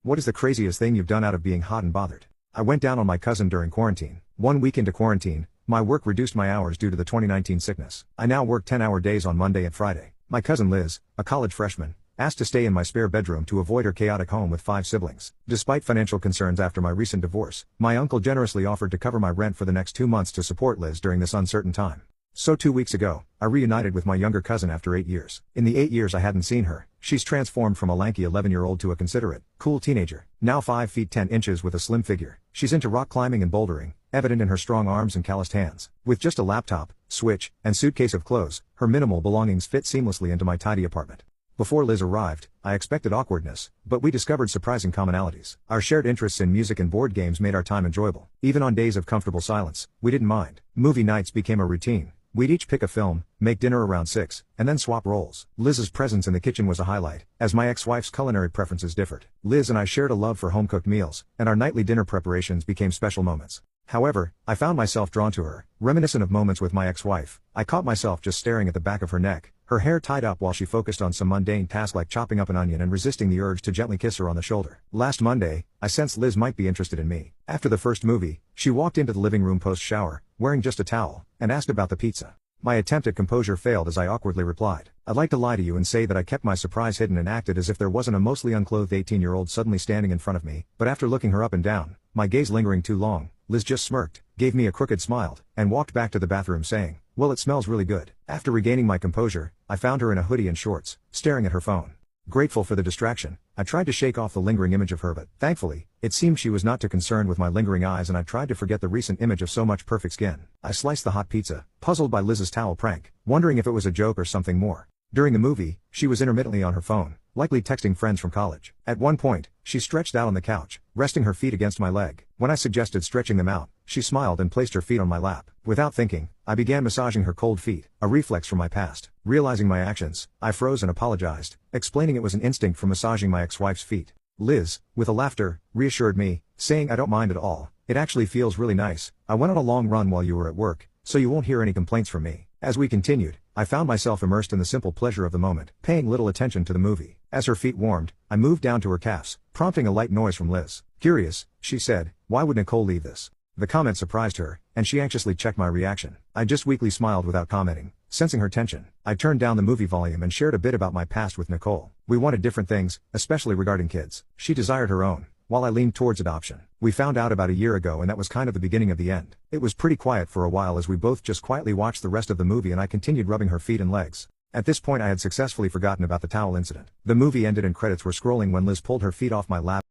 What is the craziest thing you've done out of being hot and bothered? I went down on my cousin during quarantine. 1 week into quarantine, my work reduced my hours due to the 2019 sickness. I now work 10-hour days on Monday and Friday. My cousin Liz, a college freshman, asked to stay in my spare bedroom to avoid her chaotic home with 5 siblings. Despite financial concerns after my recent divorce, my uncle generously offered to cover my rent for the next 2 months to support Liz during this uncertain time. So 2 weeks ago, I reunited with my younger cousin after 8 years. In the 8 years I hadn't seen her, she's transformed from a lanky 11-year-old to a considerate, cool teenager. Now 5 feet 10 inches with a slim figure, she's into rock climbing and bouldering, evident in her strong arms and calloused hands. With just a laptop, switch, and suitcase of clothes, her minimal belongings fit seamlessly into my tidy apartment. Before Liz arrived, I expected awkwardness, but we discovered surprising commonalities. Our shared interests in music and board games made our time enjoyable. Even on days of comfortable silence, we didn't mind. Movie nights became a routine. We'd each pick a film, make dinner around 6, and then swap roles. Liz's presence in the kitchen was a highlight, as my ex-wife's culinary preferences differed. Liz and I shared a love for home-cooked meals, and our nightly dinner preparations became special moments. However, I found myself drawn to her, reminiscent of moments with my ex-wife. I caught myself just staring at the back of her neck, her hair tied up while she focused on some mundane task like chopping up an onion and resisting the urge to gently kiss her on the shoulder. Last Monday, I sensed Liz might be interested in me. After the first movie, she walked into the living room post-shower, wearing just a towel, and asked about the pizza. My attempt at composure failed as I awkwardly replied, "I'd like to lie to you and say that I kept my surprise hidden and acted as if there wasn't a mostly unclothed 18-year-old suddenly standing in front of me, but after looking her up and down, my gaze lingering too long, Liz just smirked, gave me a crooked smile, and walked back to the bathroom saying, 'Well, it smells really good.' After regaining my composure, I found her in a hoodie and shorts, staring at her phone. Grateful for the distraction, I tried to shake off the lingering image of her, but, thankfully, it seemed she was not too concerned with my lingering eyes, and I tried to forget the recent image of so much perfect skin. I sliced the hot pizza, puzzled by Liz's towel prank, wondering if it was a joke or something more. During the movie, she was intermittently on her phone, likely texting friends from college. At one point, she stretched out on the couch, resting her feet against my leg. When I suggested stretching them out, she smiled and placed her feet on my lap. Without thinking, I began massaging her cold feet, a reflex from my past. Realizing my actions, I froze and apologized, explaining it was an instinct from massaging my ex-wife's feet. Liz, with a laughter, reassured me, saying, "I don't mind at all. It actually feels really nice. I went on a long run while you were at work, so you won't hear any complaints from me." As we continued, I found myself immersed in the simple pleasure of the moment, paying little attention to the movie. As her feet warmed, I moved down to her calves, prompting a light noise from Liz. "Curious," she said, "why would Nicole leave this?" The comment surprised her, and she anxiously checked my reaction. I just weakly smiled without commenting, sensing her tension. I turned down the movie volume and shared a bit about my past with Nicole. We wanted different things, especially regarding kids. She desired her own, while I leaned towards adoption. We found out about a year ago, and that was kind of the beginning of the end. It was pretty quiet for a while as we both just quietly watched the rest of the movie, and I continued rubbing her feet and legs. At this point I had successfully forgotten about the towel incident. The movie ended and credits were scrolling when Liz pulled her feet off my lap.